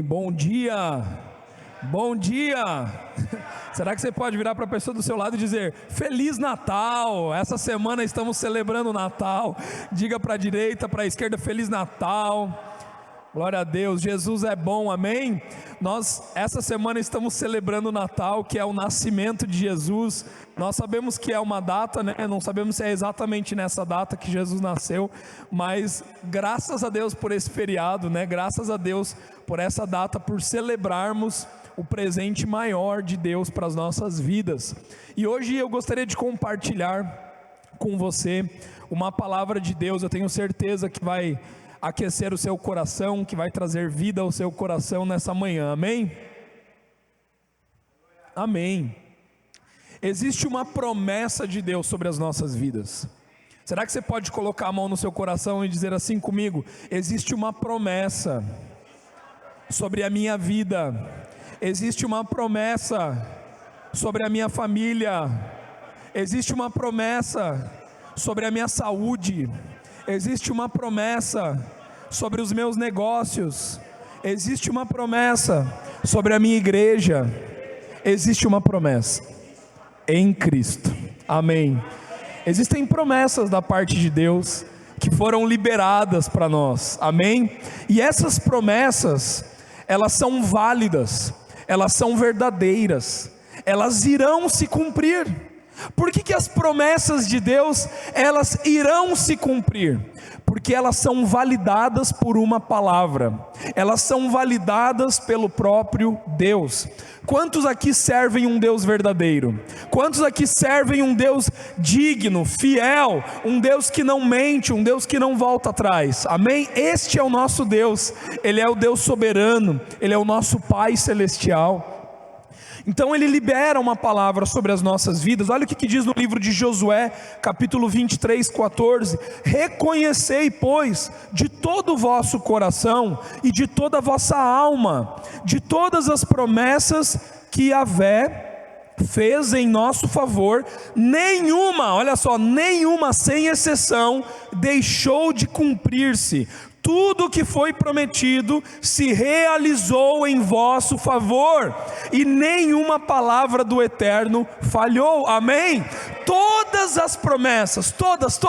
Bom dia, bom dia. Será que você pode virar para a pessoa do seu lado e dizer Feliz Natal? Essa semana estamos celebrando o Natal. Diga para a direita, para a esquerda, Feliz Natal. Glória a Deus, Jesus é bom, amém? Nós essa semana estamos celebrando o Natal, que é o nascimento de Jesus. Nós sabemos que é uma data, né? Não sabemos se é exatamente nessa data que Jesus nasceu, mas graças a Deus por esse feriado, né? Graças a Deus por essa data, por celebrarmos o presente maior de Deus para as nossas vidas. E hoje eu gostaria de compartilhar com você uma palavra de Deus. Eu tenho certeza que vai aquecer o seu coração, que vai trazer vida ao seu coração nessa manhã, amém? Amém. Existe uma promessa de Deus sobre as nossas vidas. Será que você pode colocar a mão no seu coração e dizer assim comigo? Existe uma promessa sobre a minha vida, existe uma promessa sobre a minha família, existe uma promessa sobre a minha saúde, existe uma promessa sobre os meus negócios, existe uma promessa sobre a minha igreja, existe uma promessa em Cristo, amém. Existem promessas da parte de Deus que foram liberadas para nós, amém. E essas promessas, elas são válidas, elas são verdadeiras, elas irão se cumprir. Por que as promessas de Deus, elas irão se cumprir? Porque elas são validadas por uma palavra, elas são validadas pelo próprio Deus. Quantos aqui servem um Deus verdadeiro? Quantos aqui servem um Deus digno, fiel, um Deus que não mente, um Deus que não volta atrás? Amém? Este é o nosso Deus, Ele é o Deus soberano, Ele é o nosso Pai celestial. Então Ele libera uma palavra sobre as nossas vidas. Olha o que diz no livro de Josué, capítulo 23, 14. Reconhecei, pois, de todo o vosso coração e de toda a vossa alma, de todas as promessas que Yahvé fez em nosso favor, nenhuma, olha só, nenhuma sem exceção, deixou de cumprir-se. Tudo que foi prometido se realizou em vosso favor, e nenhuma palavra do Eterno falhou, amém? Todas as promessas, todas,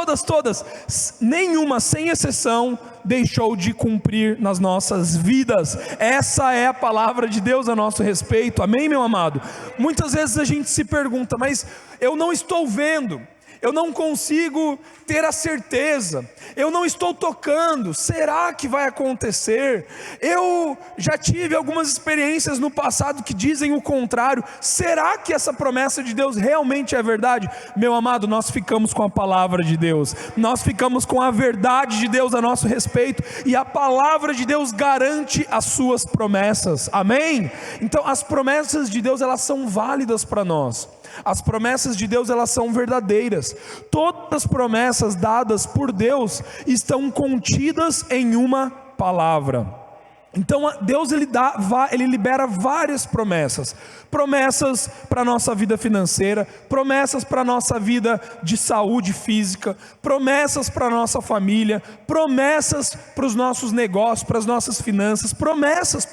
nenhuma sem exceção deixou de cumprir nas nossas vidas. Essa é a palavra de Deus a nosso respeito, amém, meu amado? Muitas vezes a gente se pergunta, mas eu não estou vendo, eu não consigo ter a certeza, eu não estou tocando, será que vai acontecer? Eu já tive algumas experiências no passado que dizem o contrário, será que essa promessa de Deus realmente é verdade? Meu amado, nós ficamos com a palavra de Deus, nós ficamos com a verdade de Deus a nosso respeito, e a palavra de Deus garante as suas promessas, amém? Então as promessas de Deus, elas são válidas para nós. As promessas de Deus, elas são verdadeiras. Todas as promessas dadas por Deus estão contidas em uma palavra. Então Deus ele libera várias promessas. Promessas para a nossa vida financeira, promessas para a nossa vida de saúde física, promessas para a nossa família, promessas para os nossos negócios, para as nossas finanças, promessas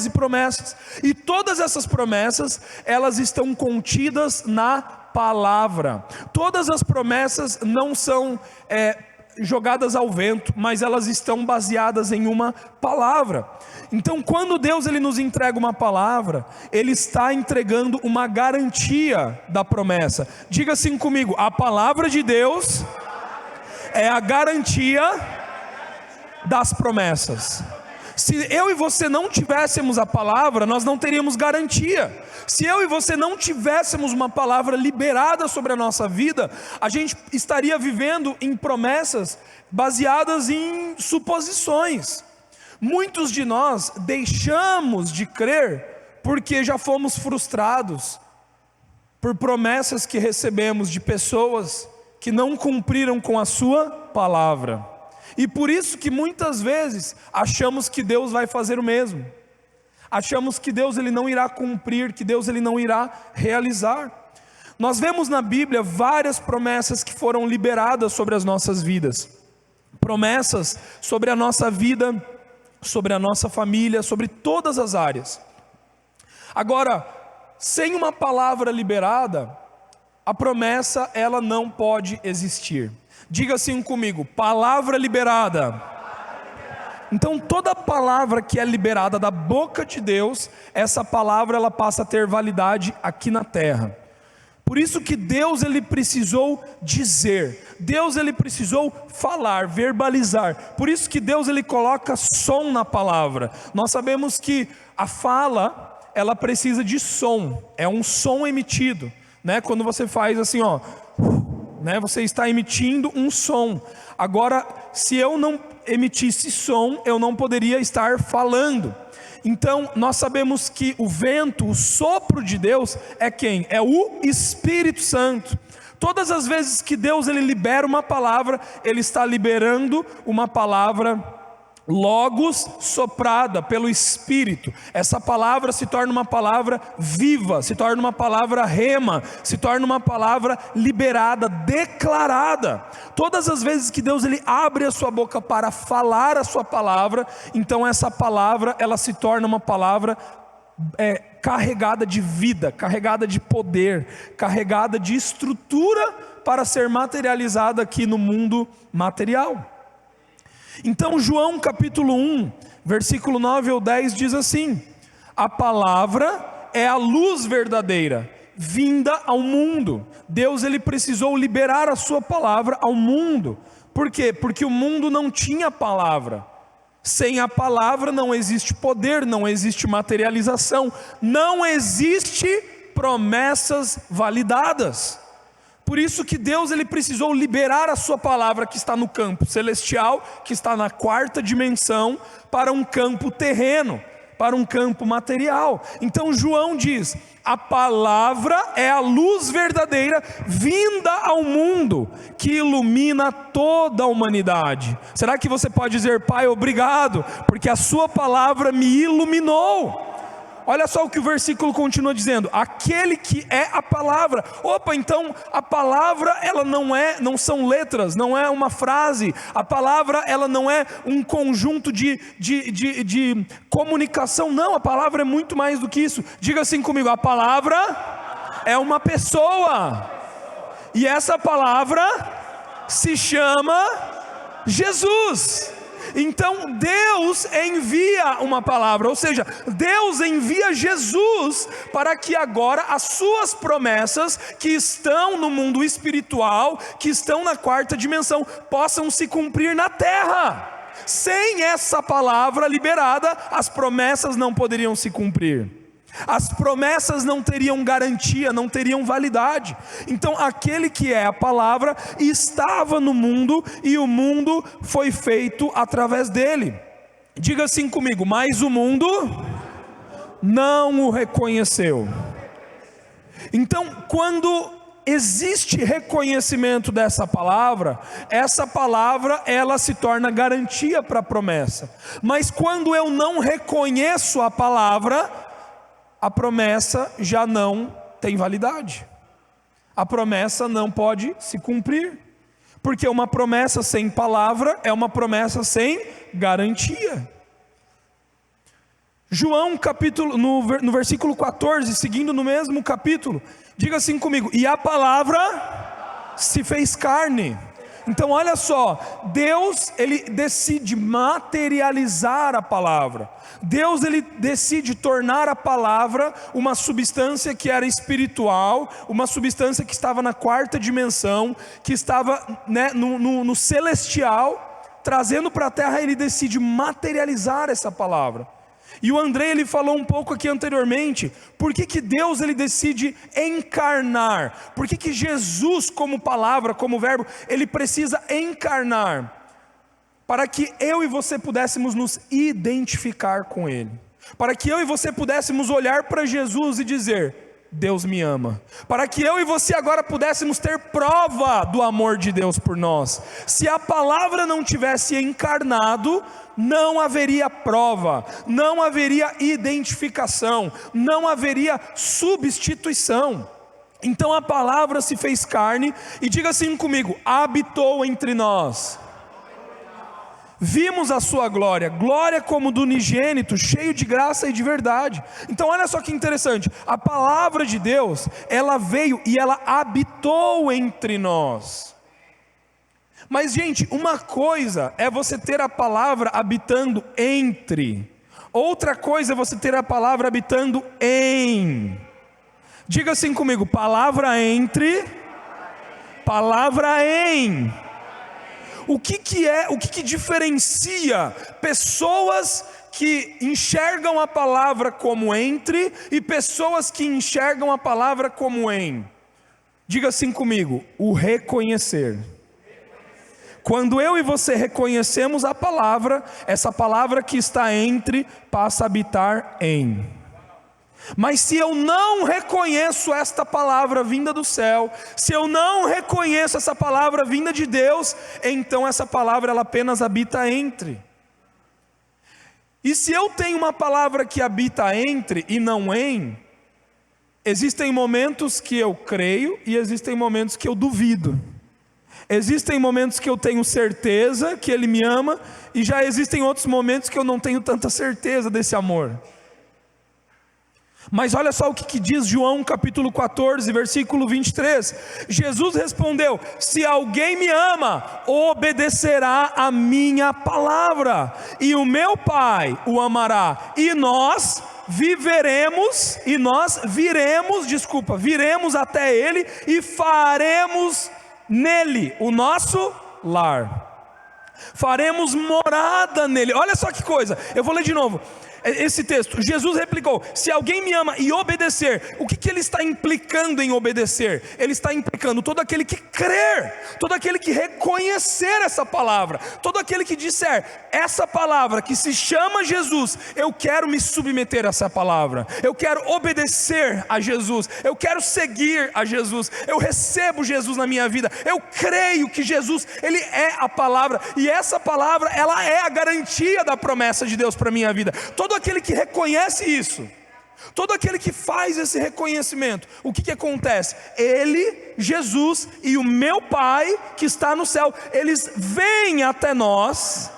e promessas. E todas essas promessas, elas estão contidas na palavra. Todas as promessas não são jogadas ao vento, mas elas estão baseadas em uma palavra. Então quando Deus ele nos entrega uma palavra, Ele está entregando uma garantia da promessa. Diga assim comigo, a palavra de Deus é a garantia das promessas. Se eu e você não tivéssemos a palavra, nós não teríamos garantia. Se eu e você não tivéssemos uma palavra liberada sobre a nossa vida, a gente estaria vivendo em promessas baseadas em suposições. Muitos de nós deixamos de crer porque já fomos frustrados por promessas que recebemos de pessoas que não cumpriram com a sua palavra. E por isso que muitas vezes achamos que Deus vai fazer o mesmo. Achamos que Deus ele não irá cumprir, que Deus ele não irá realizar. Nós vemos na Bíblia várias promessas que foram liberadas sobre as nossas vidas. Promessas sobre a nossa vida sobre a nossa família, sobre todas as áreas. Agora, sem uma palavra liberada, a promessa ela não pode existir. Diga assim comigo: palavra liberada. Então toda palavra que é liberada da boca de Deus, essa palavra ela passa a ter validade aqui na terra. Por isso que Deus ele precisou dizer, Deus ele precisou falar, verbalizar. Por isso que Deus ele coloca som na palavra. Nós sabemos que a fala, ela precisa de som, é um som emitido, né? Quando você faz assim, ó, né? Você está emitindo um som. Agora, se eu não emitisse som, eu não poderia estar falando. Então, nós sabemos que o vento, o sopro de Deus é quem? É o Espírito Santo. Todas as vezes que Deus ele libera uma palavra, Ele está liberando uma palavra logos soprada pelo Espírito. Essa palavra se torna uma palavra viva, se torna uma palavra rema, se torna uma palavra liberada, declarada. Todas as vezes que Deus ele abre a sua boca para falar a sua palavra, então essa palavra ela se torna uma palavra carregada de vida, carregada de poder, carregada de estrutura para ser materializada aqui no mundo material. Então João capítulo 1, versículo 9 ao 10 diz assim: a palavra é a luz verdadeira, vinda ao mundo. Deus ele precisou liberar a sua palavra ao mundo. Por quê? Porque o mundo não tinha palavra. Sem a palavra não existe poder, não existe materialização, não existe promessas validadas. Por isso que Deus ele precisou liberar a sua palavra que está no campo celestial, que está na quarta dimensão, para um campo terreno, para um campo material. Então João diz: a palavra é a luz verdadeira vinda ao mundo, que ilumina toda a humanidade. Será que você pode dizer: Pai, obrigado, porque a sua palavra me iluminou? Olha só o que o versículo continua dizendo: aquele que é a palavra. Opa, então a palavra ela não são letras, não é uma frase. A palavra ela não é um conjunto de comunicação. Não, a palavra é muito mais do que isso. Diga assim comigo: a palavra é uma pessoa. E essa palavra se chama Jesus. Então Deus envia uma palavra, ou seja, Deus envia Jesus para que agora as suas promessas que estão no mundo espiritual, que estão na quarta dimensão, possam se cumprir na terra. Sem essa palavra liberada, as promessas não poderiam se cumprir. As promessas não teriam garantia, não teriam validade. Então aquele que é a palavra estava no mundo e o mundo foi feito através dele. Diga assim comigo: mas o mundo não o reconheceu. Então quando existe reconhecimento dessa palavra, essa palavra ela se torna garantia para a promessa. Mas quando eu não reconheço a palavra, a promessa já não tem validade. A promessa não pode se cumprir. Porque uma promessa sem palavra é uma promessa sem garantia. João capítulo, no versículo 14, seguindo no mesmo capítulo, diga assim comigo: e a palavra se fez carne. Então olha só, Deus ele decide materializar a palavra. Deus ele decide tornar a palavra uma substância que era espiritual, uma substância que estava na quarta dimensão, que estava, né, no celestial, trazendo para a terra. Ele decide materializar essa palavra. E o André ele falou um pouco aqui anteriormente, por que Deus ele decide encarnar? Por que Jesus como palavra, como verbo, ele precisa encarnar? Para que eu e você pudéssemos nos identificar com Ele. Para que eu e você pudéssemos olhar para Jesus e dizer: Deus me ama. Para que eu e você agora pudéssemos ter prova do amor de Deus por nós. Se a palavra não tivesse encarnado, não haveria prova, não haveria identificação, não haveria substituição. Então a palavra se fez carne e diga assim comigo: habitou entre nós. vimos a sua glória, glória como do unigênito, cheio de graça e de verdade. Então olha só que interessante, a palavra de Deus, ela veio e ela habitou entre nós. Mas gente, uma coisa é você ter a palavra habitando entre, outra coisa é você ter a palavra habitando em. Diga assim comigo, palavra entre, palavra em. O que diferencia pessoas que enxergam a palavra como entre e pessoas que enxergam a palavra como em? Diga assim comigo, o reconhecer. Quando eu e você reconhecemos a palavra, essa palavra que está entre passa a habitar em. Mas se eu não reconheço esta palavra vinda do céu, se eu não reconheço essa palavra vinda de Deus, então essa palavra ela apenas habita entre. E se eu tenho uma palavra que habita entre e não em, existem momentos que eu creio e existem momentos que eu duvido. Existem momentos que eu tenho certeza que Ele me ama, e já existem outros momentos que eu não tenho tanta certeza desse amor. Mas olha só o que diz João capítulo 14, versículo 23. Jesus respondeu: se alguém me ama, obedecerá a minha palavra, e o meu Pai o amará, e nós viremos até Ele e faremos nele o nosso lar, faremos morada nele. Olha só que coisa, eu vou ler de novo esse texto. Jesus replicou: se alguém me ama e obedecer. O que ele está implicando em obedecer? Ele está implicando todo aquele que crer, todo aquele que reconhecer essa palavra, todo aquele que disser: essa palavra que se chama Jesus, eu quero me submeter a essa palavra, eu quero obedecer a Jesus, eu quero seguir a Jesus, eu recebo Jesus na minha vida, eu creio que Jesus, Ele é a palavra, e essa palavra, ela é a garantia da promessa de Deus para a minha vida. Todo aquele que reconhece isso, todo aquele que faz esse reconhecimento, o que acontece? Ele, Jesus e o meu Pai que está no céu, eles vêm até nós.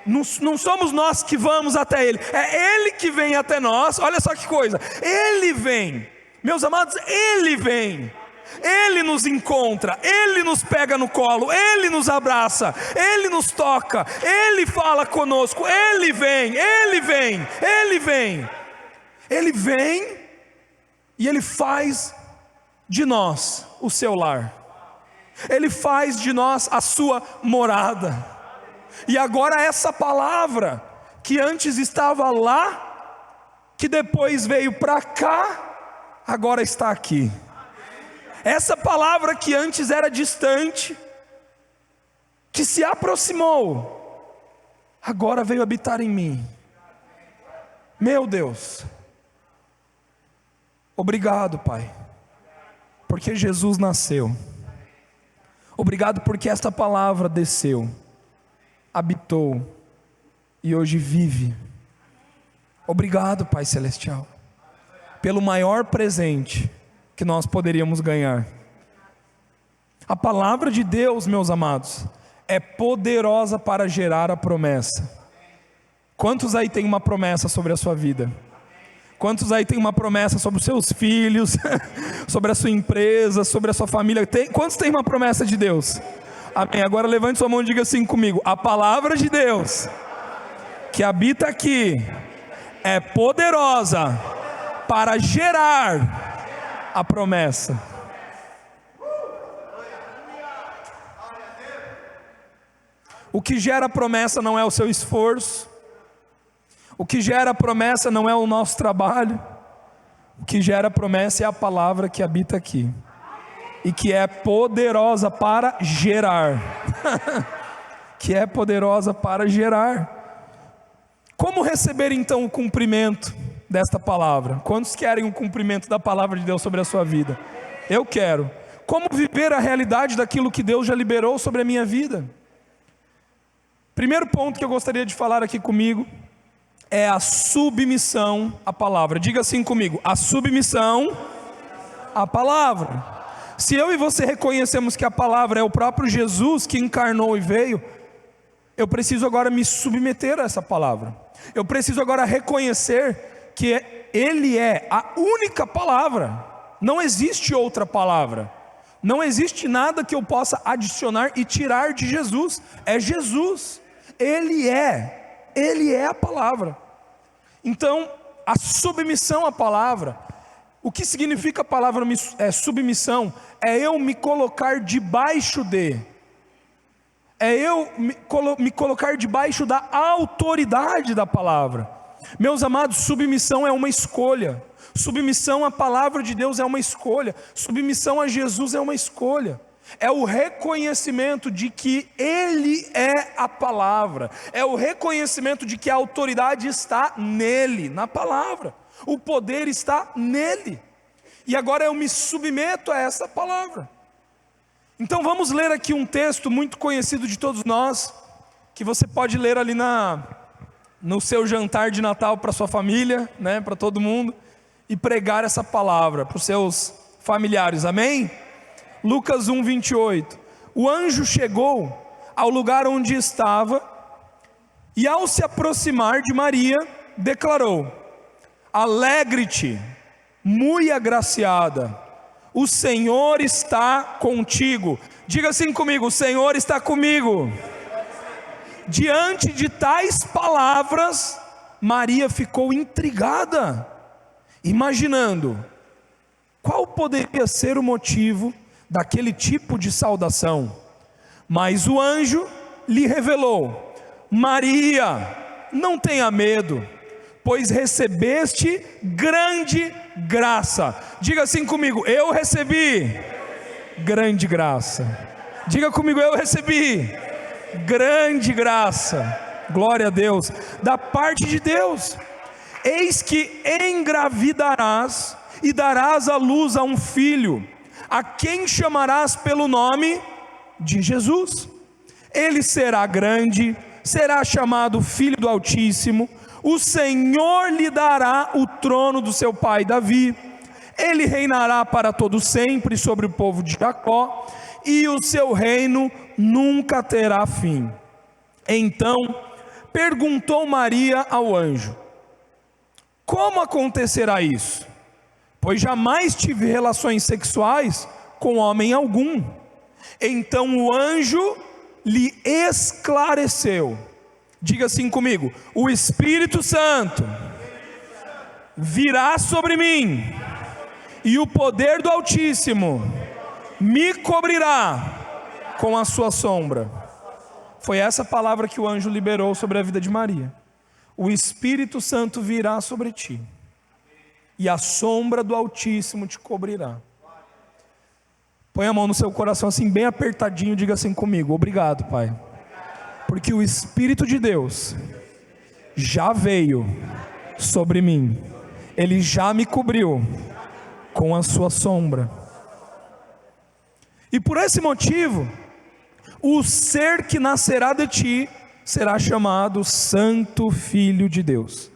Não somos nós que vamos até Ele, é Ele que vem até nós. Olha só que coisa, Ele vem, meus amados, Ele vem, Ele nos encontra, Ele nos pega no colo, Ele nos abraça, Ele nos toca, Ele fala conosco, Ele vem, Ele vem, Ele vem. Ele vem e Ele faz de nós o seu lar, Ele faz de nós a sua morada. E agora essa palavra que antes estava lá, que depois veio para cá, agora está aqui. Essa palavra que antes era distante, que se aproximou, agora veio habitar em mim. Meu Deus, obrigado, Pai, porque Jesus nasceu. Obrigado porque esta palavra desceu, habitou e hoje vive. Obrigado, Pai Celestial, pelo maior presente que nós poderíamos ganhar. A palavra de Deus, meus amados, é poderosa para gerar a promessa. Quantos aí tem uma promessa sobre a sua vida? Quantos aí tem uma promessa sobre os seus filhos, sobre a sua empresa, sobre a sua família? Quantos tem uma promessa de Deus? Amém. Agora levante sua mão e diga assim comigo: a palavra de Deus que habita aqui é poderosa para gerar a promessa. O que gera a promessa não é o seu esforço, o que gera a promessa não é o nosso trabalho, o que gera a promessa é a palavra que habita aqui e que é poderosa para gerar. Que é poderosa para gerar. Como receber então o cumprimento desta palavra? Quantos querem o cumprimento da palavra de Deus sobre a sua vida? Eu quero. Como viver a realidade daquilo que Deus já liberou sobre a minha vida? Primeiro ponto que eu gostaria de falar aqui comigo é a submissão à palavra. Diga assim comigo: a submissão à palavra. Se eu e você reconhecemos que a palavra é o próprio Jesus que encarnou e veio, eu preciso agora me submeter a essa palavra. Eu preciso agora reconhecer que Ele é a única palavra. Não existe outra palavra. Não existe nada que eu possa adicionar e tirar de Jesus. É Jesus. Ele é a palavra. Então, a submissão à palavra, o que significa a palavra submissão? É eu me colocar debaixo de, é eu me colocar debaixo da autoridade da palavra. Meus amados, submissão é uma escolha. Submissão à palavra de Deus é uma escolha. Submissão a Jesus é uma escolha. É o reconhecimento de que Ele é a palavra. É o reconhecimento de que a autoridade está nele, na palavra. O poder está nele. E agora eu me submeto a essa palavra. Então vamos ler aqui um texto muito conhecido de todos nós, que você pode ler ali no seu jantar de Natal para sua família, né, para todo mundo, e pregar essa palavra para os seus familiares, amém? Lucas 1, 28. O anjo chegou ao lugar onde estava, e ao se aproximar de Maria, declarou: alegre-te, muito agraciada, o Senhor está contigo. Diga assim comigo: o Senhor está comigo. Diante de tais palavras, Maria ficou intrigada, imaginando qual poderia ser o motivo daquele tipo de saudação. Mas o anjo lhe revelou: Maria, não tenha medo, pois recebeste grande graça. Diga assim comigo: eu recebi grande graça. Diga comigo: eu recebi grande graça. Glória a Deus, da parte de Deus. Eis que engravidarás e darás à luz a um filho, a quem chamarás pelo nome de Jesus. Ele será grande, será chamado Filho do Altíssimo. O Senhor lhe dará o trono do seu pai Davi. Ele reinará para todo sempre sobre o povo de Jacó, e o seu reino nunca terá fim. Então perguntou Maria ao anjo: como acontecerá isso? Pois jamais tive relações sexuais com homem algum. Então o anjo lhe esclareceu. Diga assim comigo: o Espírito Santo virá sobre mim, e o poder do Altíssimo me cobrirá com a sua sombra. Foi essa palavra que o anjo liberou sobre a vida de Maria. O Espírito Santo virá sobre ti, e a sombra do Altíssimo te cobrirá. Põe a mão no seu coração assim, bem apertadinho, diga assim comigo: obrigado, Pai, porque o Espírito de Deus já veio sobre mim. Ele já me cobriu com a sua sombra. E por esse motivo, o ser que nascerá de ti será chamado Santo Filho de Deus.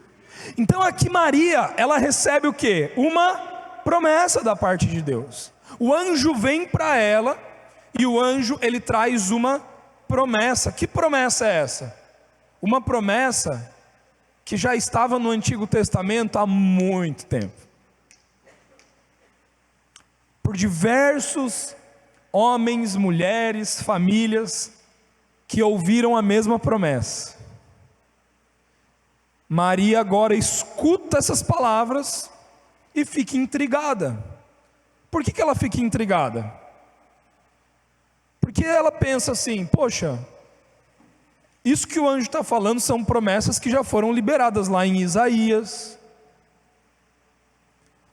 Então aqui Maria, ela recebe o quê? Uma promessa da parte de Deus. O anjo vem para ela, e o anjo, ele traz uma promessa. Que promessa é essa? Uma promessa que já estava no Antigo Testamento há muito tempo. Por diversos homens, mulheres, famílias que ouviram a mesma promessa. Maria agora escuta essas palavras e fica intrigada. Por que ela fica intrigada? Porque ela pensa assim: poxa, isso que o anjo está falando são promessas que já foram liberadas lá em Isaías.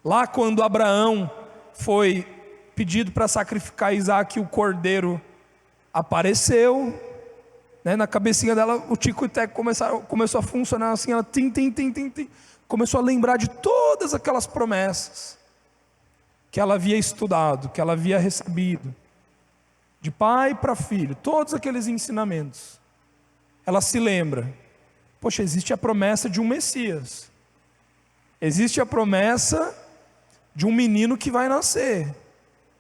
Lá quando Abraão foi pedido para sacrificar Isaac, o cordeiro apareceu, né? Na cabecinha dela o tico e teco começou a funcionar assim, ela começou a lembrar de todas aquelas promessas que ela havia estudado, que ela havia recebido, de pai para filho, todos aqueles ensinamentos. Ela se lembra: poxa, existe a promessa de um Messias, existe a promessa de um menino que vai nascer.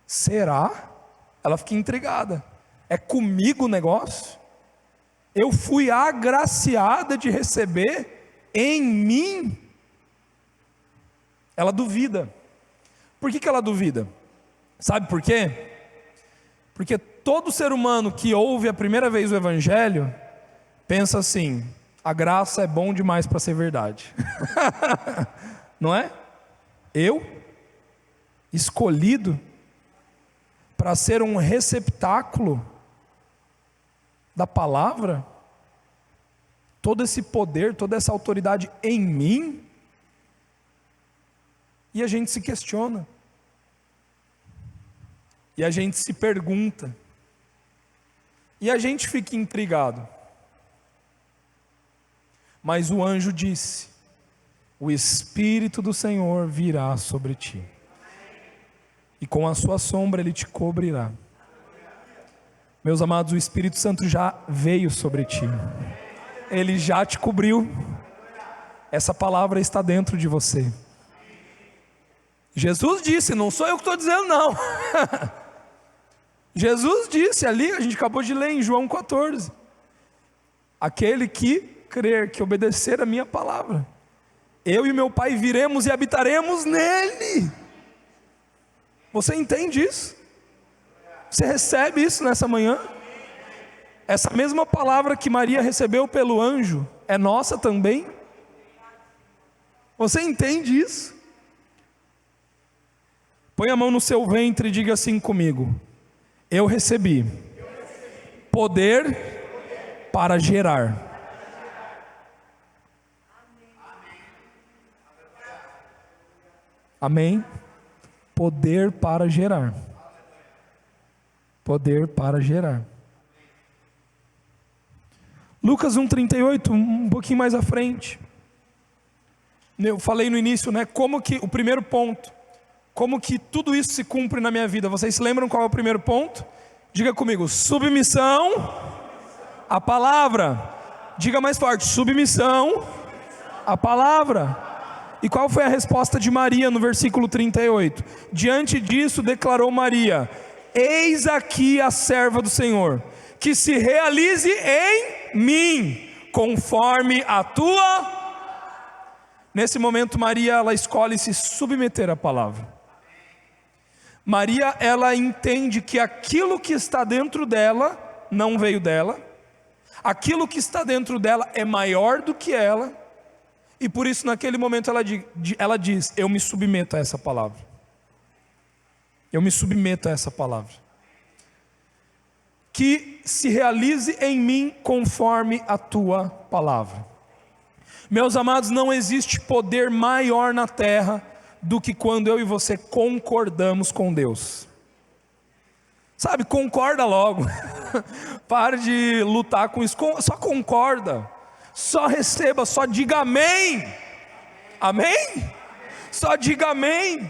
Será? Ela fica intrigada. É comigo o negócio? Eu fui agraciada de receber em mim. Ela duvida. Por que ela duvida? Sabe por quê? Porque todo ser humano que ouve a primeira vez o Evangelho pensa assim: a graça é bom demais para ser verdade. Não é? Eu, escolhido para ser um receptáculo da palavra, todo esse poder, toda essa autoridade em mim, e a gente se questiona, e a gente se pergunta, e a gente fica intrigado. Mas o anjo disse: o Espírito do Senhor virá sobre ti, e com a sua sombra ele te cobrirá. Meus amados, o Espírito Santo já veio sobre ti, ele já te cobriu. Essa palavra está dentro de você. Jesus disse, não sou eu que estou dizendo não. Jesus disse ali, a gente acabou de ler em João 14: aquele que crer, que obedecer a minha palavra, eu e meu Pai viremos e habitaremos nele. Você entende isso? Você recebe isso nessa manhã? Essa mesma palavra que Maria recebeu pelo anjo é nossa também? Você entende isso? Põe a mão no seu ventre e diga assim comigo: eu recebi poder para gerar. Amém? Poder para gerar. Poder para gerar. Lucas 1,38, um pouquinho mais à frente. Eu falei no início, né? Como que, o primeiro ponto, como que tudo isso se cumpre na minha vida. Vocês se lembram qual é o primeiro ponto? Diga comigo: submissão à palavra. Diga mais forte: submissão à palavra. E qual foi a resposta de Maria no versículo 38? Diante disso declarou Maria: eis aqui a serva do Senhor, que se realize em mim, conforme a tua... Nesse momento Maria, ela escolhe se submeter à palavra. Maria, ela entende que aquilo que está dentro dela não veio dela, aquilo que está dentro dela é maior do que ela, e por isso naquele momento ela diz: eu me submeto a essa palavra. Eu me submeto a essa palavra. Que se realize em mim conforme a tua palavra. Meus amados, não existe poder maior na terra do que quando eu e você concordamos com Deus. Sabe, concorda logo. Pare de lutar com isso, só concorda. Só receba, só diga amém. Amém? Só diga amém.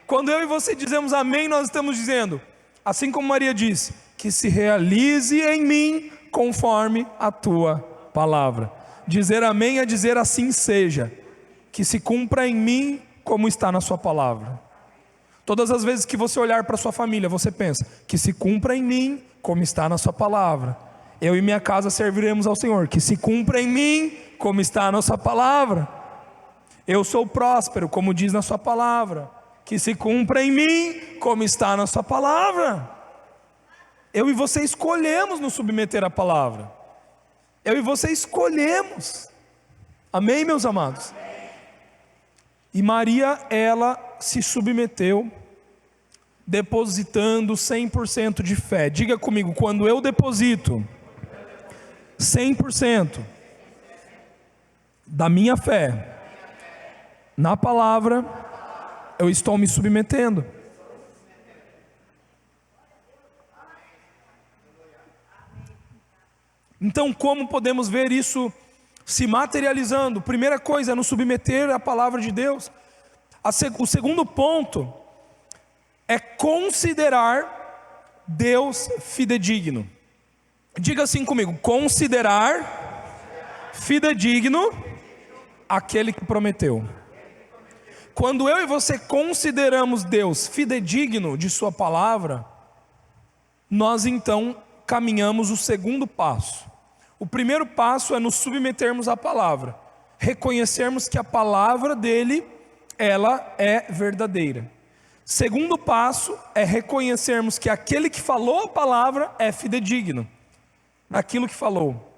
Quando eu e você dizemos amém, nós estamos dizendo, assim como Maria disse, que se realize em mim conforme a tua palavra. Dizer amém é dizer assim seja, que se cumpra em mim como está na sua palavra. Todas as vezes que você olhar para sua família, você pensa, que se cumpra em mim como está na sua palavra. Eu e minha casa serviremos ao Senhor, que se cumpra em mim como está na sua palavra. Eu sou próspero, como diz na sua palavra, que se cumpra em mim como está na sua palavra. Eu e você escolhemos nos submeter à palavra. Eu e você escolhemos. Amém, meus amados? E Maria, ela se submeteu, depositando 100% de fé. Diga comigo: quando eu deposito 100% da minha fé na palavra, eu estou me submetendo. Então, como podemos ver isso se materializando? Primeira coisa é nos submeter à palavra de Deus. O segundo ponto é considerar Deus fidedigno. Diga assim comigo: considerar fidedigno aquele que prometeu. Quando eu e você consideramos Deus fidedigno de sua palavra, nós então caminhamos o segundo passo. O primeiro passo é nos submetermos à palavra, reconhecermos que a palavra dele, ela é verdadeira. Segundo passo é reconhecermos que aquele que falou a palavra é fidedigno naquilo que falou.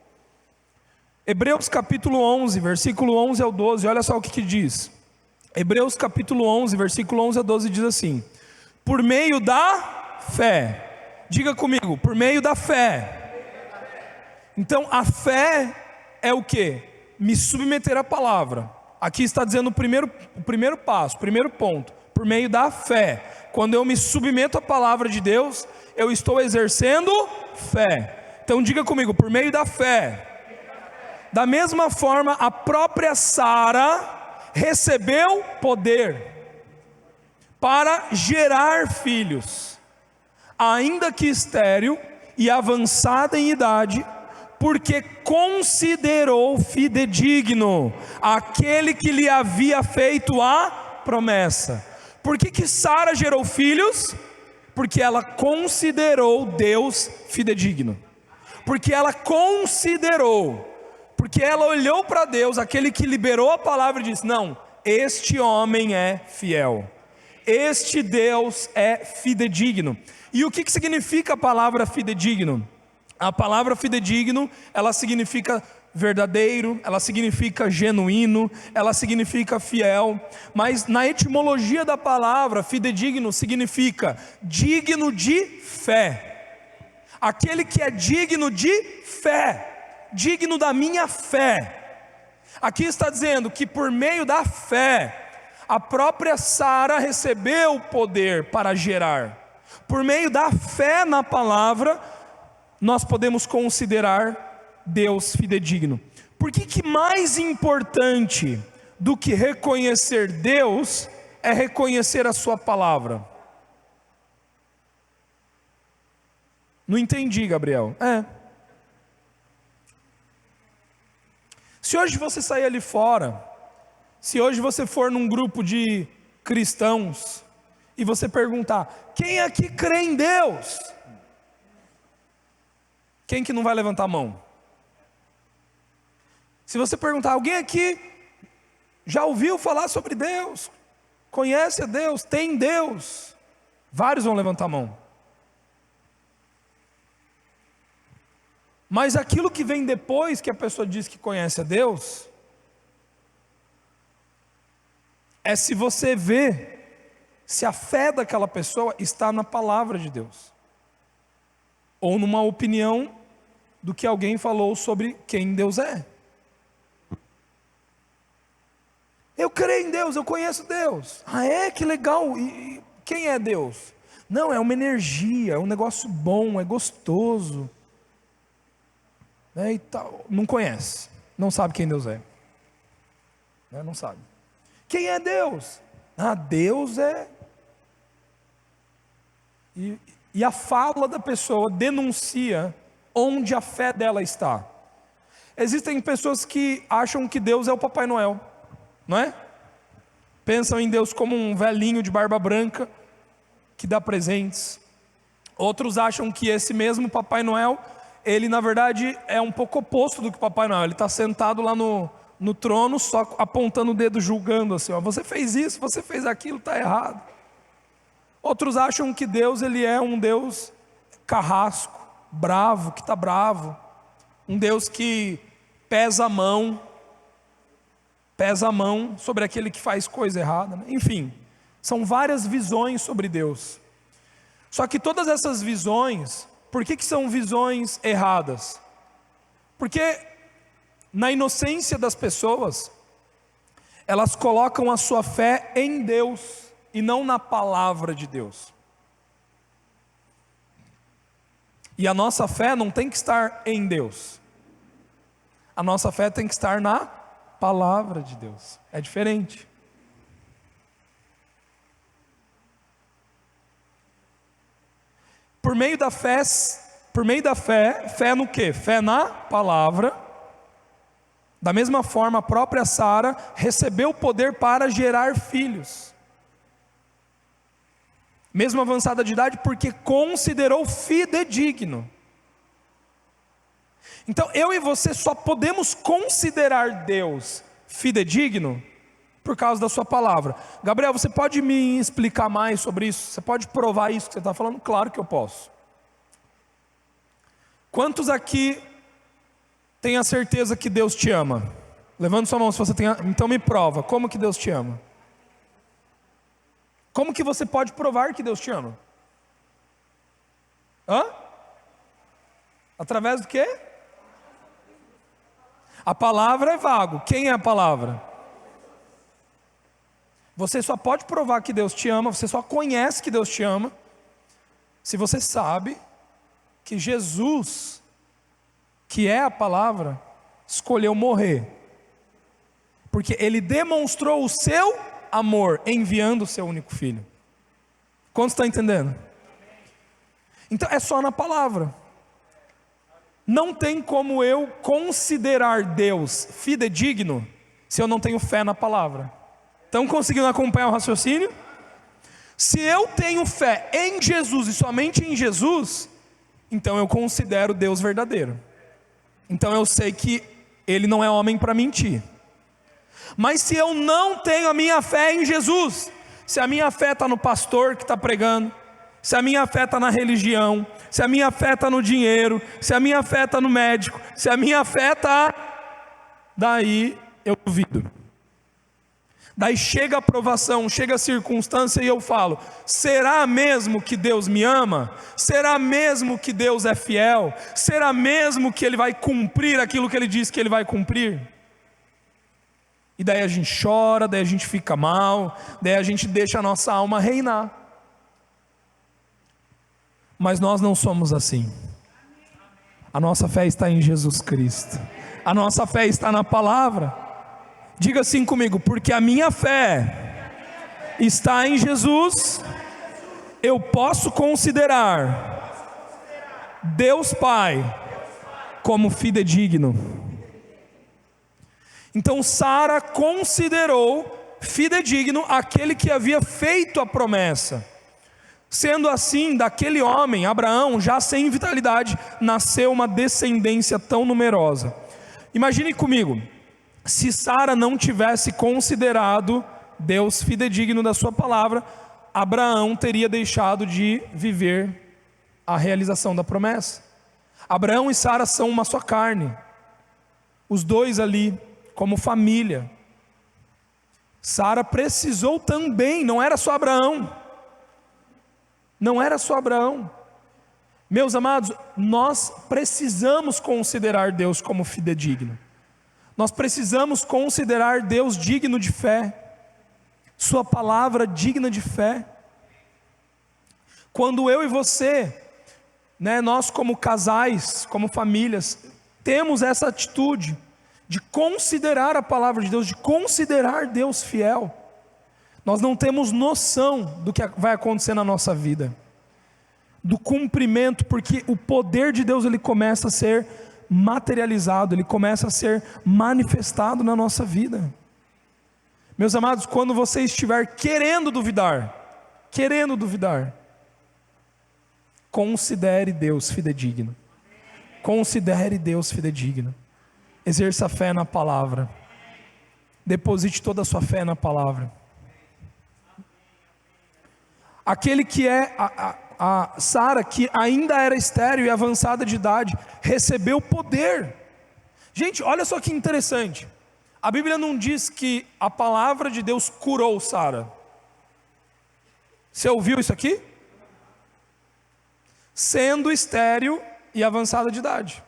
Hebreus capítulo 11, versículo 11 ao 12, olha só o que diz. Hebreus capítulo 11, versículo 11 a 12 diz assim: por meio da fé, diga comigo, por meio da fé. Então a fé é o que? Me submeter à palavra. Aqui está dizendo o primeiro passo, o primeiro ponto, por meio da fé. Quando eu me submeto à palavra de Deus, eu estou exercendo fé. Então diga comigo, por meio da fé. Da mesma forma, a própria Sara recebeu poder para gerar filhos, ainda que estéril e avançada em idade, porque considerou fidedigno aquele que lhe havia feito a promessa. Por que Sara gerou filhos? Porque ela considerou Deus fidedigno. Porque ela considerou. Porque ela olhou para Deus, aquele que liberou a palavra, e disse: não, este homem é fiel, este Deus é fidedigno. E o que significa a palavra fidedigno? A palavra fidedigno, ela significa verdadeiro, ela significa genuíno, ela significa fiel. Mas na etimologia da palavra, fidedigno significa digno de fé. Aquele que é digno de fé, digno da minha fé. Aqui está dizendo que por meio da fé, a própria Sara recebeu o poder para gerar. Por meio da fé na palavra, nós podemos considerar Deus fidedigno. Por que mais importante do que reconhecer Deus é reconhecer a sua palavra? Não entendi, Gabriel. Se hoje você sair ali fora, se hoje você for num grupo de cristãos e você perguntar: quem aqui crê em Deus? Quem que não vai levantar a mão? Se você perguntar: alguém aqui já ouviu falar sobre Deus? Conhece a Deus? Tem Deus? Vários vão levantar a mão. Mas aquilo que vem depois que a pessoa diz que conhece a Deus, é se você vê se a fé daquela pessoa está na palavra de Deus, ou numa opinião do que alguém falou sobre quem Deus é. Eu creio em Deus, eu conheço Deus. Ah, é? Que legal. E quem é Deus? Não, é uma energia, é um negócio bom, é gostoso. E tal. Não conhece, não sabe quem Deus é. Não sabe. Quem é Deus? Ah, Deus é... E a fala da pessoa denuncia onde a fé dela está. Existem pessoas que acham que Deus é o Papai Noel, não é? Pensam em Deus como um velhinho de barba branca que dá presentes. Outros acham que esse mesmo Papai Noel, ele na verdade é um pouco oposto do que o Papai Noel. Ele está sentado lá no trono, só apontando o dedo, julgando assim: ó, você fez isso, você fez aquilo, está errado. Outros acham que Deus, ele é um Deus carrasco, bravo, que está bravo. Um Deus que pesa a mão sobre aquele que faz coisa errada. Enfim, são várias visões sobre Deus. Só que todas essas visões, por que são visões erradas? Porque na inocência das pessoas, elas colocam a sua fé em Deus e não na palavra de Deus. E a nossa fé não tem que estar em Deus. A nossa fé tem que estar na palavra de Deus. É diferente. Por meio da fé, fé no quê? Fé na palavra. Da mesma forma, a própria Sara recebeu o poder para gerar filhos. Mesmo avançada de idade, porque considerou fidedigno. Então eu e você só podemos considerar Deus fidedigno por causa da sua palavra. Gabriel, você pode me explicar mais sobre isso? Você pode provar isso que você está falando? Claro que eu posso. Quantos aqui têm a certeza que Deus te ama? Levante sua mão se você tem. Então me prova, como que Deus te ama? Como que você pode provar que Deus te ama? Através do quê? A palavra é vago. Quem é a palavra? Você só pode provar que Deus te ama, você só conhece que Deus te ama, se você sabe que Jesus, que é a palavra, escolheu morrer. Porque Ele demonstrou o seu amor enviando o seu único filho. Quantos estão entendendo? Então é só na palavra. Não tem como eu considerar Deus fidedigno se eu não tenho fé na palavra. Estão conseguindo acompanhar o raciocínio? Se eu tenho fé em Jesus e somente em Jesus, então eu considero Deus verdadeiro. Então eu sei que Ele não é homem para mentir. Mas se eu não tenho a minha fé em Jesus, se a minha fé está no pastor que está pregando, se a minha fé está na religião, se a minha fé está no dinheiro, se a minha fé está no médico, se a minha fé está... Daí eu duvido. Daí chega a provação, chega a circunstância e eu falo: será mesmo que Deus me ama? Será mesmo que Deus é fiel? Será mesmo que Ele vai cumprir aquilo que Ele disse que Ele vai cumprir? E daí a gente chora, daí a gente fica mal, daí a gente deixa a nossa alma reinar. Mas nós não somos assim. A nossa fé está em Jesus Cristo. A nossa fé está na palavra. Diga assim comigo: porque a minha fé está em Jesus, eu posso considerar Deus Pai como fidedigno. Então Sara considerou fidedigno aquele que havia feito a promessa. Sendo assim, daquele homem, Abraão, já sem vitalidade, nasceu uma descendência tão numerosa. Imagine comigo, se Sara não tivesse considerado Deus fidedigno da sua palavra, Abraão teria deixado de viver a realização da promessa. Abraão e Sara são uma só carne, os dois ali como família. Sara precisou também, não era só Abraão. Não era só Abraão. Meus amados, nós precisamos considerar Deus como fidedigno. Nós precisamos considerar Deus digno de fé, sua palavra digna de fé. Quando eu e você, nós como casais, como famílias, temos essa atitude de considerar a palavra de Deus, de considerar Deus fiel, nós não temos noção do que vai acontecer na nossa vida, do cumprimento, porque o poder de Deus ele começa a ser materializado, ele começa a ser manifestado na nossa vida. Meus amados, quando você estiver querendo duvidar, considere Deus fidedigno. Considere Deus fidedigno. Exerça fé na palavra. Deposite toda a sua fé na palavra. Aquele que é a Sara, que ainda era estéril e avançada de idade, recebeu poder. Gente, olha só que interessante. A Bíblia não diz que a palavra de Deus curou Sara. Você ouviu isso aqui? Sendo estéril e avançada de idade.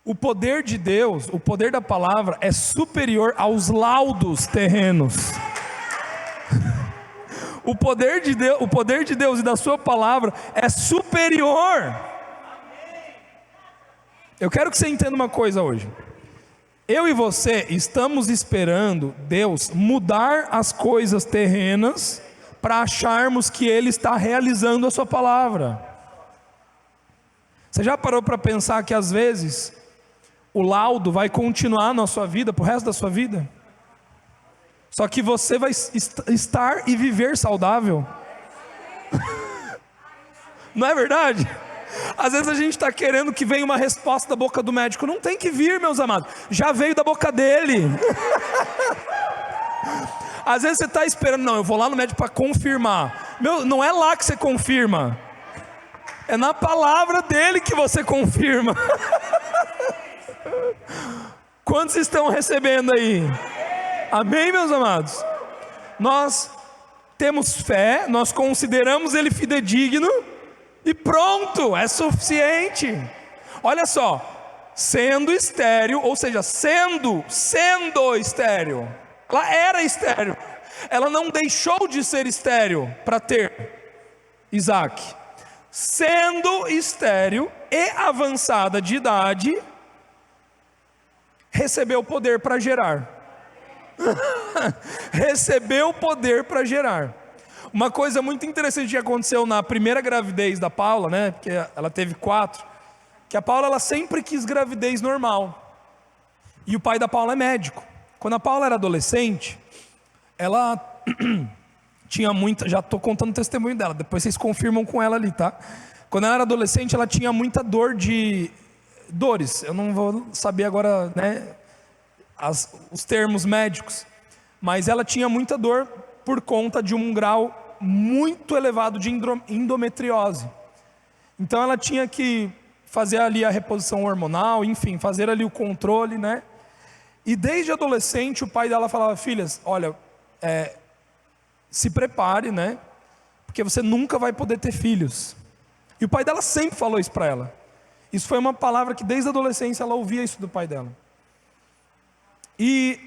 O poder de Deus, o poder da palavra é superior aos laudos terrenos. O poder de Deus e da sua palavra é superior. Eu quero que você entenda uma coisa hoje. Eu e você estamos esperando Deus mudar as coisas terrenas para acharmos que Ele está realizando a sua palavra. Você já parou para pensar que às vezes o laudo vai continuar na sua vida, para o resto da sua vida? Só que você vai estar e viver saudável. Não é verdade? Às vezes a gente está querendo que venha uma resposta da boca do médico. Não tem que vir, meus amados. Já veio da boca dele. Às vezes você está esperando, não, eu vou lá no médico para confirmar. Meu, não é lá que você confirma. É na palavra dele que você confirma. Quantos estão recebendo aí? Amém, meus amados? Nós temos fé, nós consideramos ele fidedigno e pronto, é suficiente. Olha só, sendo estéril, ou seja, sendo estéril, ela era estéril, ela não deixou de ser estéril para ter Isaac. Sendo estéril e avançada de idade, recebeu poder para gerar. Recebeu poder para gerar. Uma coisa muito interessante que aconteceu na primeira gravidez da Paula, né? Porque ela teve 4. Que a Paula, ela sempre quis gravidez normal. E o pai da Paula é médico. Quando a Paula era adolescente, ela tinha muita. Já estou contando o testemunho dela. Depois vocês confirmam com ela ali, tá? Quando ela era adolescente, ela tinha muita dores. Eu não vou saber agora, né? Os termos médicos. Mas ela tinha muita dor por conta de um grau muito elevado de endometriose. Então ela tinha que fazer ali a reposição hormonal, enfim, fazer ali o controle, né? E desde adolescente o pai dela falava: filhas, olha, se prepare, né? Porque você nunca vai poder ter filhos. E o pai dela sempre falou isso para ela. Isso foi uma palavra que desde a adolescência ela ouvia isso do pai dela. E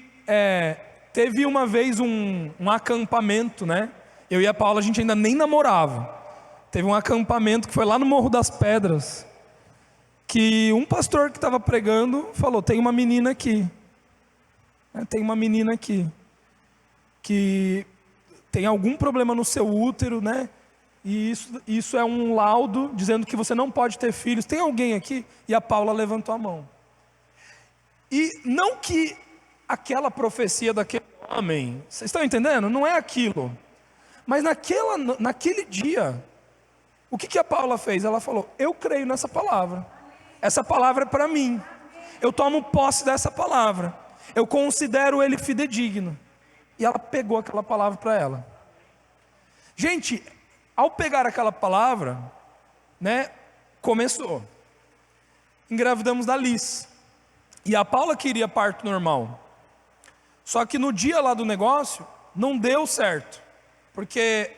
teve uma vez um acampamento, né? Eu e a Paula, a gente ainda nem namorava. Teve um acampamento que foi lá no Morro das Pedras, que um pastor que estava pregando falou: tem uma menina aqui, tem uma menina aqui, que tem algum problema no seu útero, né? E isso é um laudo dizendo que você não pode ter filhos. Tem alguém aqui? E a Paula levantou a mão. E não que aquela profecia daquele homem, vocês estão entendendo? Não é aquilo. Mas naquele dia, o que a Paula fez? Ela falou: eu creio nessa palavra. Essa palavra é para mim. Eu tomo posse dessa palavra. Eu considero ele fidedigno. E ela pegou aquela palavra para ela. Gente, ao pegar aquela palavra, né, começou. Engravidamos da Liz. E a Paula queria parto normal. Só que no dia lá do negócio, não deu certo. Porque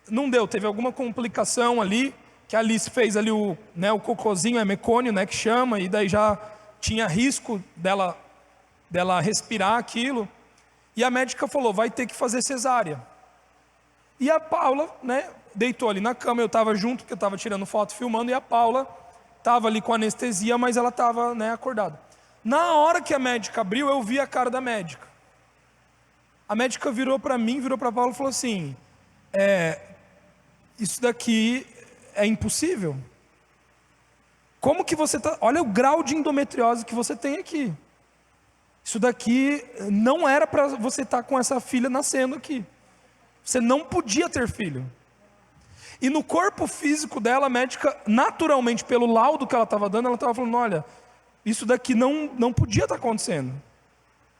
não deu, teve alguma complicação ali, que a Alice fez ali o cocôzinho, mecônio, né, que chama, e daí já tinha risco dela respirar aquilo. E a médica falou: vai ter que fazer cesárea. E a Paula, né, deitou ali na cama, eu estava junto, porque eu estava tirando foto, filmando, e a Paula estava ali com anestesia, mas ela estava, né, acordada. Na hora que a médica abriu, eu vi a cara da médica. A médica virou para mim, virou para a Paula e falou assim: isso daqui é impossível. Como que você está? Olha o grau de endometriose que você tem aqui. Isso daqui não era para você estar com essa filha nascendo aqui. Você não podia ter filho. E no corpo físico dela, a médica, naturalmente, pelo laudo que ela estava dando, ela estava falando: olha, isso daqui não podia estar acontecendo.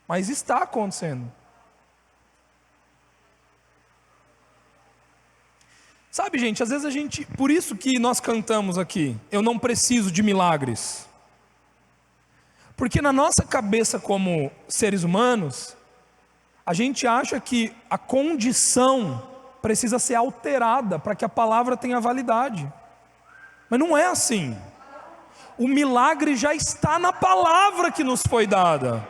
Mas está acontecendo. Sabe, gente, às vezes por isso que nós cantamos aqui: eu não preciso de milagres. Porque na nossa cabeça como seres humanos, a gente acha que a condição precisa ser alterada para que a palavra tenha validade. Mas não é assim. O milagre já está na palavra que nos foi dada.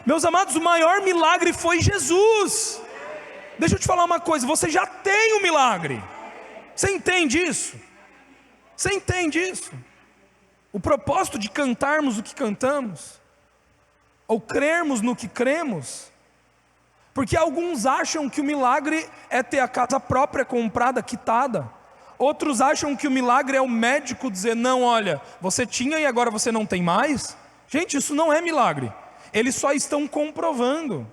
Meus amados, o maior milagre foi Jesus. Deixa eu te falar uma coisa: você já tem o milagre. Você entende isso? Você entende isso? O propósito de cantarmos o que cantamos, ou crermos no que cremos, porque alguns acham que o milagre é ter a casa própria comprada, quitada. Outros acham que o milagre é o médico dizer: não, olha, você tinha e agora você não tem mais. Gente, isso não é milagre. Eles só estão comprovando.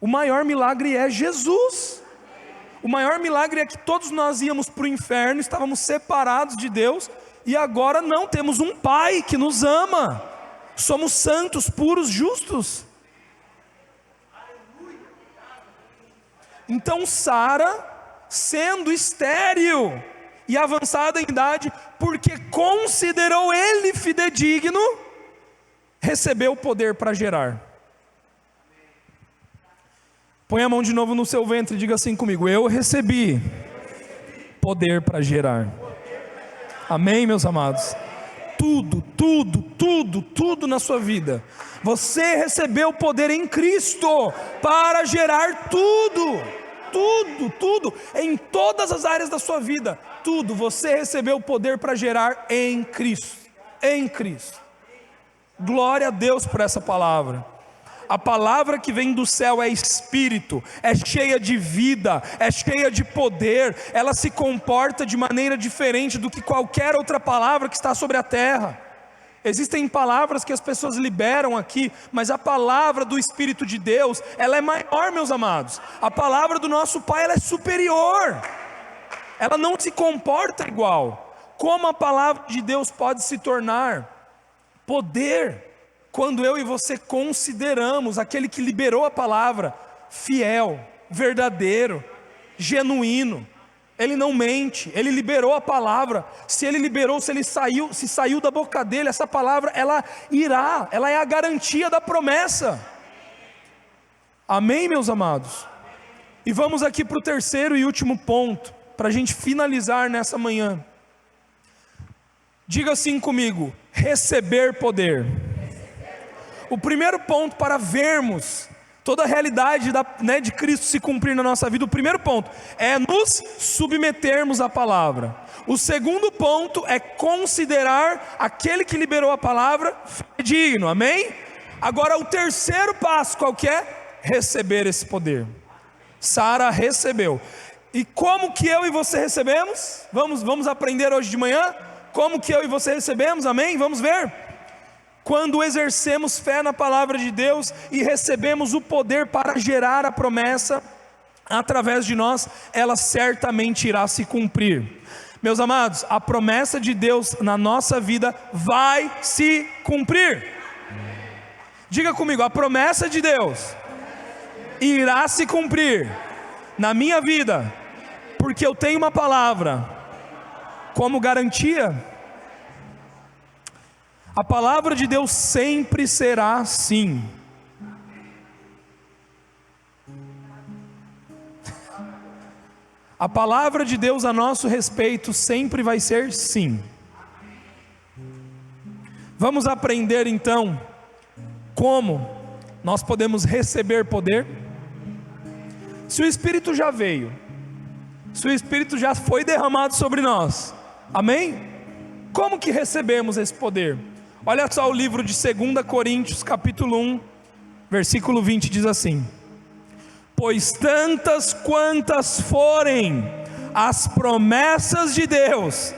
O maior milagre é Jesus. O maior milagre é que todos nós íamos para o inferno, estávamos separados de Deus, e agora não, temos um Pai que nos ama, somos santos, puros, justos. Então Sara, sendo estéril e avançada em idade, porque considerou ele fidedigno, recebeu o poder para gerar. Põe a mão de novo no seu ventre e diga assim comigo: eu recebi poder para gerar. Amém, meus amados? Tudo na sua vida, você recebeu poder em Cristo para gerar tudo, em todas as áreas da sua vida, você recebeu o poder para gerar em Cristo, glória a Deus por essa palavra. A palavra que vem do céu é espírito, é cheia de vida, é cheia de poder, ela se comporta de maneira diferente do que qualquer outra palavra que está sobre a terra. Existem palavras que as pessoas liberam aqui, mas a palavra do Espírito de Deus, ela é maior, meus amados. A palavra do nosso Pai, ela é superior, ela não se comporta igual. Como a palavra de Deus pode se tornar poder? Quando eu e você consideramos aquele que liberou a palavra fiel, verdadeiro, genuíno, ele não mente, ele liberou a palavra. Se ele liberou, se saiu da boca dele, essa palavra, ela é a garantia da promessa. Amém, meus amados? E vamos aqui para o terceiro e último ponto, para a gente finalizar nessa manhã. Diga assim comigo: receber poder. O primeiro ponto para vermos toda a realidade de Cristo se cumprir na nossa vida, o primeiro ponto é nos submetermos à palavra. O segundo ponto é considerar aquele que liberou a palavra digno, amém? Agora o terceiro passo, qual que é? Receber esse poder. Sara recebeu. E como que eu e você recebemos? Vamos aprender hoje de manhã? Como que eu e você recebemos, amém? Vamos ver? Quando exercemos fé na palavra de Deus e recebemos o poder para gerar a promessa através de nós, ela certamente irá se cumprir. Meus amados, a promessa de Deus na nossa vida vai se cumprir. Diga comigo: a promessa de Deus irá se cumprir na minha vida, porque eu tenho uma palavra como garantia. A palavra de Deus sempre será sim. A palavra de Deus a nosso respeito sempre vai ser sim. Vamos aprender então como nós podemos receber poder. Se o Espírito já veio, se o Espírito já foi derramado sobre nós, amém? Como que recebemos esse poder? Olha só o livro de 2 Coríntios capítulo 1, versículo 20 diz assim: pois tantas quantas forem as promessas de Deus,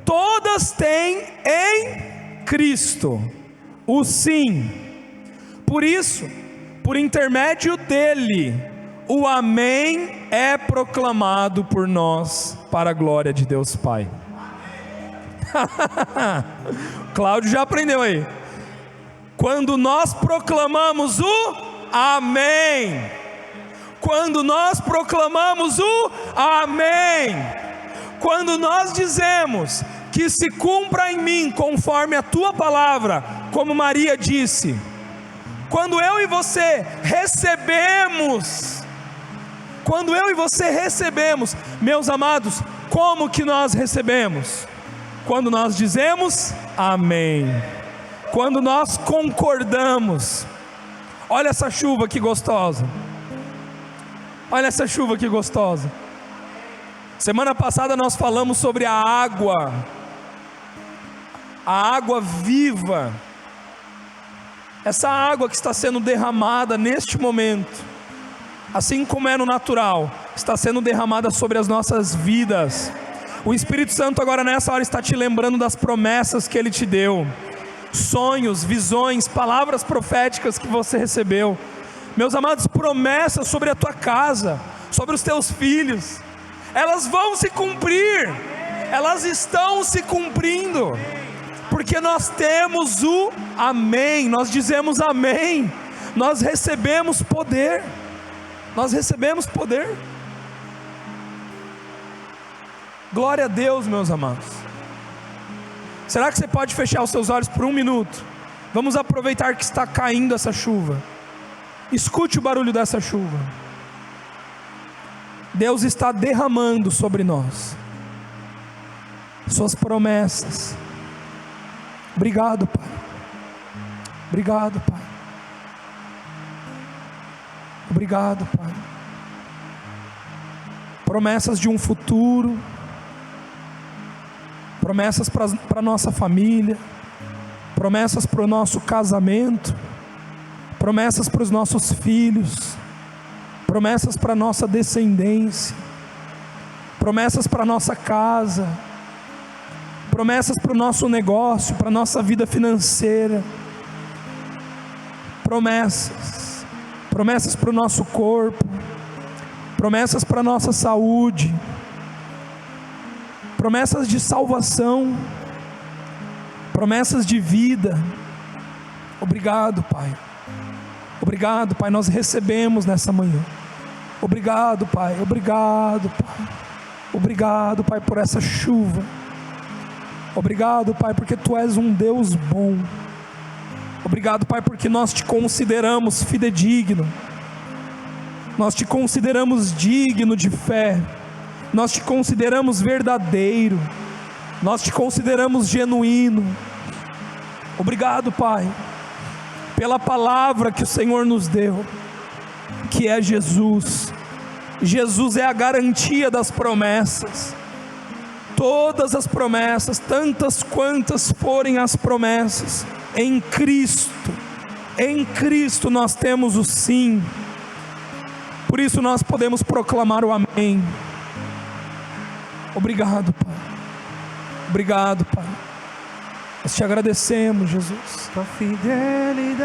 todas têm em Cristo o sim. Por isso, por intermédio dele, o amém é proclamado por nós para a glória de Deus Pai. Cláudio já aprendeu aí. Quando nós proclamamos o amém, quando nós proclamamos o amém, quando nós dizemos que se cumpra em mim conforme a tua palavra, como Maria disse, quando eu e você recebemos, meus amados, como que nós recebemos? Quando nós dizemos amém, quando nós concordamos. Olha essa chuva que gostosa, olha essa chuva que gostosa. Semana passada nós falamos sobre a água viva, essa água que está sendo derramada neste momento, assim como é no natural, está sendo derramada sobre as nossas vidas. O Espírito Santo agora nessa hora está te lembrando das promessas que Ele te deu, sonhos, visões, palavras proféticas que você recebeu. Meus amados, promessas sobre a tua casa, sobre os teus filhos, elas vão se cumprir. elas estão se cumprindo, porque nós temos o amém, nós dizemos amém, nós recebemos poder, nós recebemos poder. Glória a Deus, meus amados. Será que você pode fechar os seus olhos por um minuto? Vamos aproveitar que está caindo essa chuva. Escute o barulho dessa chuva. Deus está derramando sobre nós suas promessas. Obrigado, Pai. Obrigado, Pai. Obrigado, Pai. Promessas de um futuro, promessas para a nossa família, promessas para o nosso casamento, promessas para os nossos filhos, promessas para a nossa descendência, promessas para a nossa casa, promessas para o nosso negócio, para a nossa vida financeira, promessas para o nosso corpo, promessas para a nossa saúde, promessas de salvação, promessas de vida. Obrigado, Pai. Obrigado, Pai, nós recebemos nessa manhã. Obrigado, Pai. Obrigado, Pai. Obrigado, Pai, por essa chuva. Obrigado, Pai, porque Tu és um Deus bom. Obrigado, Pai, porque nós Te consideramos fidedigno. Nós Te consideramos digno de fé. Nós Te consideramos verdadeiro. Nós Te consideramos genuíno. Obrigado, Pai, pela palavra que o Senhor nos deu, que é Jesus. Jesus é a garantia das promessas. Todas as promessas, tantas quantas forem as promessas, em Cristo nós temos o sim. Por isso nós podemos proclamar o amém. Obrigado, Pai. Obrigado, Pai. Nós Te agradecemos, Jesus. Tua fidelidade.